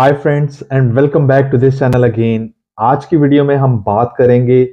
Hi friends and welcome back to this channel again. आज की video में हम बात करेंगे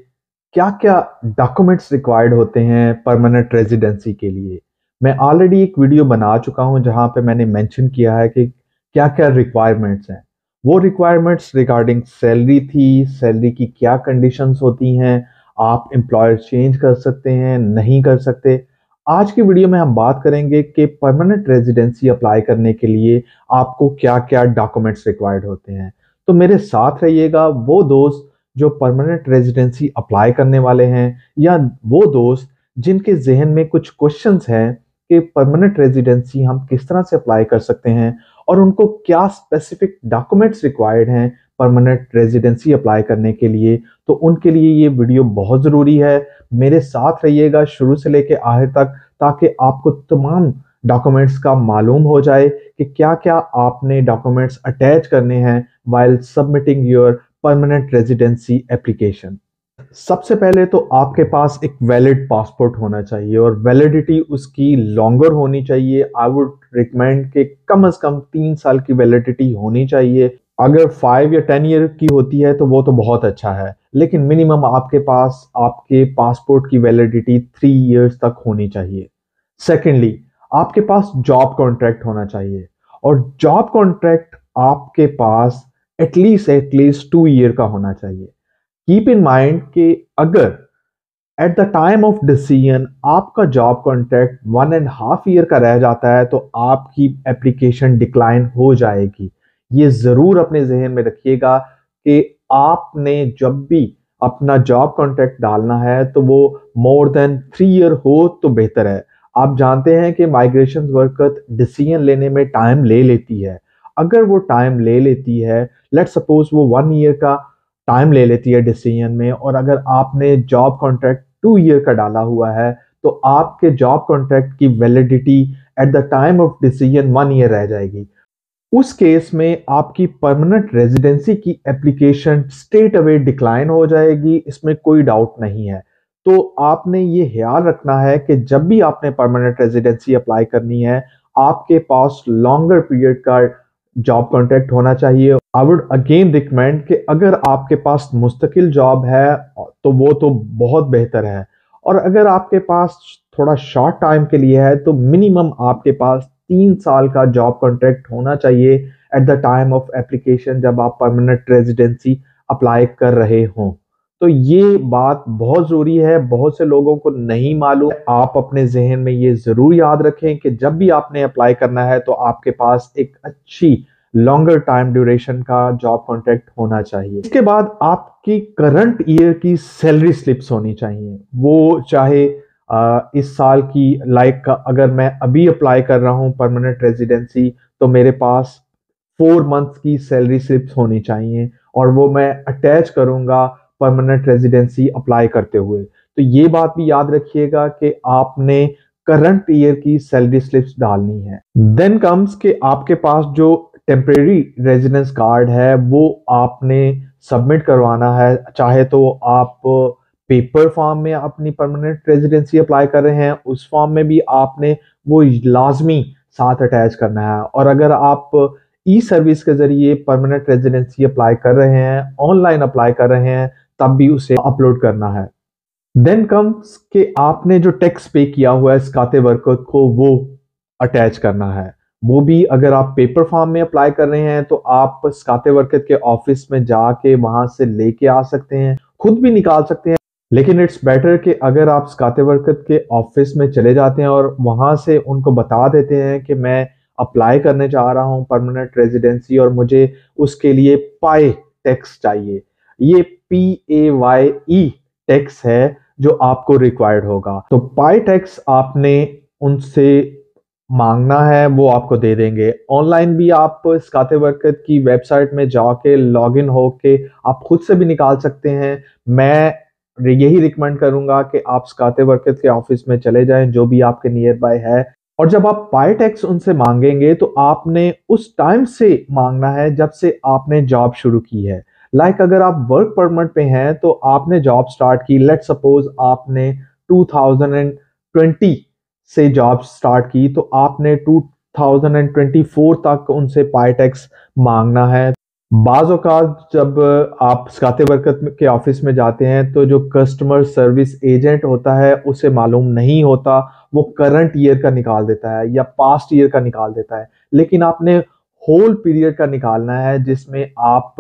क्या क्या डॉक्यूमेंट्स रिक्वायर्ड होते हैं परमानेंट रेजिडेंसी के लिए। मैं ऑलरेडी एक वीडियो बना चुका हूं जहां पे मैंने मेंशन किया है कि क्या क्या रिक्वायरमेंट्स हैं। वो रिक्वायरमेंट्स रिगार्डिंग सैलरी थी, सैलरी की क्या कंडीशंस होती हैं, आप एम्प्लॉयर चेंज कर सकते हैं नहीं कर सकते। आज की वीडियो में हम बात करेंगे कि परमानेंट रेजिडेंसी अप्लाई करने के लिए आपको क्या क्या डॉक्यूमेंट्स रिक्वायर्ड होते हैं। तो मेरे साथ रहिएगा वो दोस्त जो परमानेंट रेजिडेंसी अप्लाई करने वाले हैं, या वो दोस्त जिनके जहन में कुछ क्वेश्चंस हैं कि परमानेंट रेजिडेंसी हम किस तरह से अप्लाई कर सकते हैं और उनको क्या स्पेसिफिक डॉक्यूमेंट्स रिक्वायर्ड हैं परमानेंट रेजिडेंसी अप्लाई करने के लिए। तो उनके लिए ये वीडियो बहुत ज़रूरी है। मेरे साथ रहिएगा शुरू से लेकर आखिर तक, ताकि आपको तमाम डॉक्यूमेंट्स का मालूम हो जाए कि क्या क्या आपने डॉक्यूमेंट्स अटैच करने हैं while submitting your permanent residency application. सबसे पहले तो आपके पास एक वैलिड पासपोर्ट होना चाहिए और वैलिडिटी उसकी लॉन्गर होनी चाहिए। आई वुड रिकमेंड कि कम से कम 3 साल की वैलिडिटी होनी चाहिए। अगर 5 या 10 ईयर की होती है तो वो तो बहुत अच्छा है, लेकिन मिनिमम आपके पास आपके पासपोर्ट की वैलिडिटी 3 ईयर्स तक होनी चाहिए। सेकेंडली, आपके पास जॉब कॉन्ट्रैक्ट होना चाहिए और जॉब कॉन्ट्रैक्ट आपके पास एटलीस्ट 2 ईयर का होना चाहिए। कीप इन माइंड कि अगर at the time of decision आपका जॉब कॉन्ट्रैक्ट 1.5 ईयर का रह जाता है तो आपकी एप्लीकेशन डिक्लाइन हो जाएगी। ये जरूर अपने जहन में रखिएगा कि आपने जब भी अपना जॉब कॉन्ट्रैक्ट डालना है तो वो मोर देन 3 ईयर हो तो बेहतर है। आप जानते हैं कि माइग्रेशन वर्कर डिसीजन लेने में टाइम ले लेती है। अगर वो टाइम ले लेती है, लेट्स सपोज वो 1 ईयर का टाइम ले लेती है डिसीजन में, और अगर आपने जॉब कॉन्ट्रैक्ट 2 ईयर का डाला हुआ है तो आपके जॉब कॉन्ट्रैक्ट की validity at the time of decision 1 year रह जाएगी। उस केस में आपकी परमानेंट रेजिडेंसी की एप्लीकेशन स्ट्रेट अवे डिक्लाइन हो जाएगी, इसमें कोई डाउट नहीं है। तो आपने ये ख्याल रखना है कि जब भी आपने परमानेंट रेजिडेंसी अप्लाई करनी है, आपके पास लॉन्गर पीरियड का जॉब कॉन्ट्रैक्ट होना चाहिए। आई वुड अगेन रिकमेंड कि अगर आपके पास मुस्तकिल जॉब है तो वो तो बहुत बेहतर है, और अगर आपके पास थोड़ा शॉर्ट टाइम के लिए है तो मिनिमम आपके पास 3 साल का जॉब कॉन्ट्रैक्ट होना चाहिए at the time of application, जब आप परमानेंट रेजिडेंसी अप्लाई कर रहे हों। तो ये बात बहुत ज़रूरी है, बहुत से लोगों को नहीं मालूम। आप अपने जहन में ये ज़रूर याद रखें कि जब भी आपने अप्लाई करना है तो आपके पास एक अच्छी लॉन्गर टाइम ड्यूरेशन का जॉब कॉन्ट्रैक्ट होना चाहिए। इसके बाद आपकी करंट ईयर की सैलरी स्लिप्स होनी चाहिए, वो चाहे इस साल की, लाइक अगर मैं अभी अप्लाई कर रहा हूँ परमानेंट रेजिडेंसी तो मेरे पास 4 मंथ्स की सैलरी स्लिप्स होनी चाहिए और वो मैं अटैच करूंगा परमानेंट रेजिडेंसी अप्लाई करते हुए। तो ये बात भी याद रखिएगा कि आपने करंट ईयर की सैलरी स्लिप्स डालनी है। देन कम्स कि आपके पास जो टेम्परेरी रेजिडेंस कार्ड है वो आपने सबमिट करवाना है। चाहे तो आप पेपर फॉर्म में अपनी परमानेंट रेजिडेंसी अप्लाई कर रहे हैं, उस फॉर्म में भी आपने वो लाजमी साथ अटैच करना है, और अगर आप ई सर्विस के जरिए परमानेंट रेजिडेंसी अप्लाई कर रहे हैं, ऑनलाइन अप्लाई कर रहे हैं, तब भी उसे अपलोड करना है। देन कम्स कि आपने जो टैक्स पे किया हुआ है स्काते वर्कर को वो अटैच करना है। वो भी अगर आप पेपर फॉर्म में अप्लाई कर रहे हैं तो आप स्काते वर्कर के ऑफिस में जाके वहां से लेके आ सकते हैं, खुद भी निकाल सकते हैं। लेकिन इट्स बेटर कि अगर आप स्काते वर्कर के ऑफिस में चले जाते हैं और वहां से उनको बता देते हैं कि मैं अप्लाई करने जा रहा हूं परमानेंट रेजिडेंसी और मुझे उसके लिए पाई टैक्स चाहिए। ये PAYE टैक्स है जो आपको रिक्वायर्ड होगा। तो पाई टैक्स आपने उनसे मांगना है, वो आपको दे देंगे। ऑनलाइन भी आप स्काते वर्कर की वेबसाइट में जाके लॉगिन होके आप खुद से भी निकाल सकते हैं। मैं यही रिकमेंड करूंगा कि आप स्काते वर्कर के ऑफिस में चले जाएं जो भी आपके नियर बाय है, और जब आप पाई टैक्स उनसे मांगेंगे तो आपने उस टाइम से मांगना है जब से आपने जॉब शुरू की है। लाइक अगर आप वर्क परमिट पे हैं तो आपने जॉब स्टार्ट की, लेट सपोज आपने 2020 से जॉब स्टार्ट की, तो आपने 2024 तक उनसे पाई टैक्स मांगना है। बाज़ औक़ात जब आप ज़कात बरकत के ऑफ़िस में जाते हैं, तो जो कस्टमर सर्विस एजेंट होता है, उसे मालूम नहीं होता, वो करंट ईयर का निकाल देता है या पास्ट ईयर का निकाल देता है। लेकिन आपने होल पीरियड का निकालना है, जिसमें आप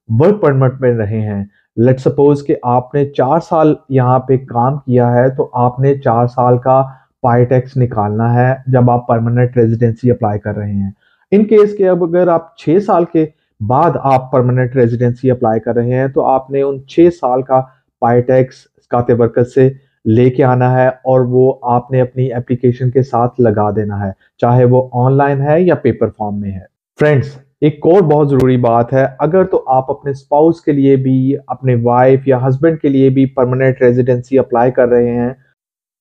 वर्क परमिट में रहे हैं। लेट्स सपोज़ कि आपने 4 साल यहाँ पे काम किया है, तो आपने 4 साल का पाई टैक्स निकालना है, जब आप परमानेंट रेज़िडेंसी अप्लाई कर रहे हैं। इन केस के अब अगर आप 6 साल के बाद आप परमानेंट रेजिडेंसी अप्लाई कर रहे हैं, तो आपने उन 6 साल का पाई टैक्स ज़कात बरकत से लेके आना है और वो आपने अपनी एप्लीकेशन के साथ लगा देना है, चाहे वो ऑनलाइन है या पेपर फॉर्म में है। फ्रेंड्स, एक और बहुत ज़रूरी बात है, अगर तो आप अपने स्पाउस के लिए भी, अपने वाइफ या हस्बैंड के लिए भी परमानेंट रेजिडेंसी अप्लाई कर रहे हैं,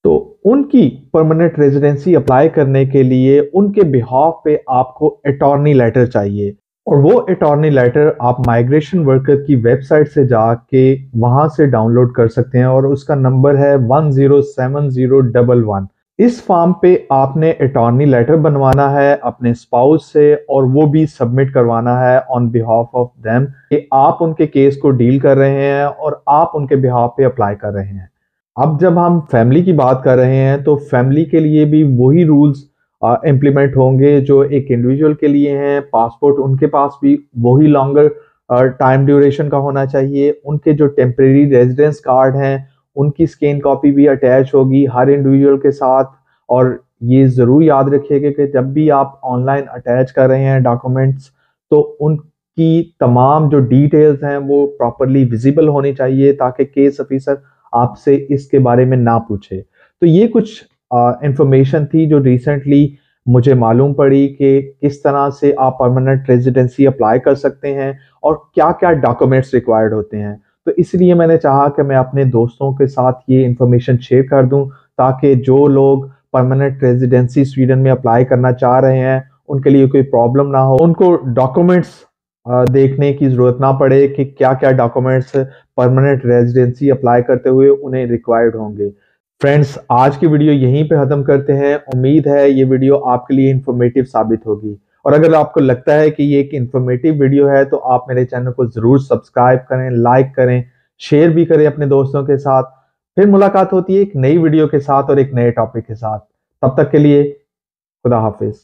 तो उनकी परमानेंट रेजिडेंसी अप्लाई करने के लिए उनके बिहाफ पे आपको अटॉर्नी लेटर चाहिए और वो अटॉर्नी लेटर आप माइग्रेशन वर्कर की वेबसाइट से जाके वहां से डाउनलोड कर सकते हैं और उसका नंबर है 107011। इस फॉर्म पे आपने अटॉर्नी लेटर बनवाना है अपने स्पाउस से और वो भी सबमिट करवाना है ऑन बिहाफ ऑफ देम कि आप उनके केस को डील कर रहे हैं और आप उनके बिहाफ पे अप्लाई कर रहे हैं। अब जब हम फैमिली की बात कर रहे हैं, तो फैमिली के लिए भी वही रूल्स इम्प्लीमेंट होंगे जो एक इंडिविजुअल के लिए हैं। पासपोर्ट उनके पास भी वही लॉन्गर टाइम ड्यूरेशन का होना चाहिए। उनके जो टेम्परेरी रेजिडेंस कार्ड हैं, उनकी स्कैन कॉपी भी अटैच होगी हर इंडिविजुअल के साथ। और ये ज़रूर याद रखिएगा कि जब भी आप ऑनलाइन अटैच कर रहे हैं डॉक्यूमेंट्स, तो उनकी तमाम जो डिटेल्स हैं वो प्रॉपरली विजिबल होनी चाहिए, ताकि केस ऑफिसर आपसे इसके बारे में ना पूछे। तो ये कुछ इंफॉर्मेशन थी जो रिसेंटली मुझे मालूम पड़ी कि किस तरह से आप परमानेंट रेजिडेंसी अप्लाई कर सकते हैं और क्या-क्या डॉक्यूमेंट्स रिक्वायर्ड होते हैं। तो इसलिए मैंने चाहा कि मैं अपने दोस्तों के साथ ये इंफॉर्मेशन शेयर कर दूं, ताकि जो लोग परमानेंट रेजिडेंसी स्वीडन में अप्लाई करना चाह रहे हैं, उनके लिए कोई प्रॉब्लम ना हो, उनको डॉक्यूमेंट्स देखने की ज़रूरत ना पड़े कि क्या-क्या डॉक्यूमेंट्स परमानेंट रेजिडेंसी अप्लाई करते हुए उन्हें रिक्वायर्ड होंगे। फ्रेंड्स, आज की वीडियो यहीं पे ख़त्म करते हैं। उम्मीद है ये वीडियो आपके लिए इन्फॉर्मेटिव साबित होगी और अगर आपको लगता है कि ये एक इन्फॉर्मेटिव वीडियो है, तो आप मेरे चैनल को ज़रूर सब्सक्राइब करें, लाइक करें, शेयर भी करें अपने दोस्तों के साथ। फिर मुलाकात होती है एक नई वीडियो के साथ और एक नए टॉपिक के साथ। तब तक के लिए खुदा हाफ़िज़।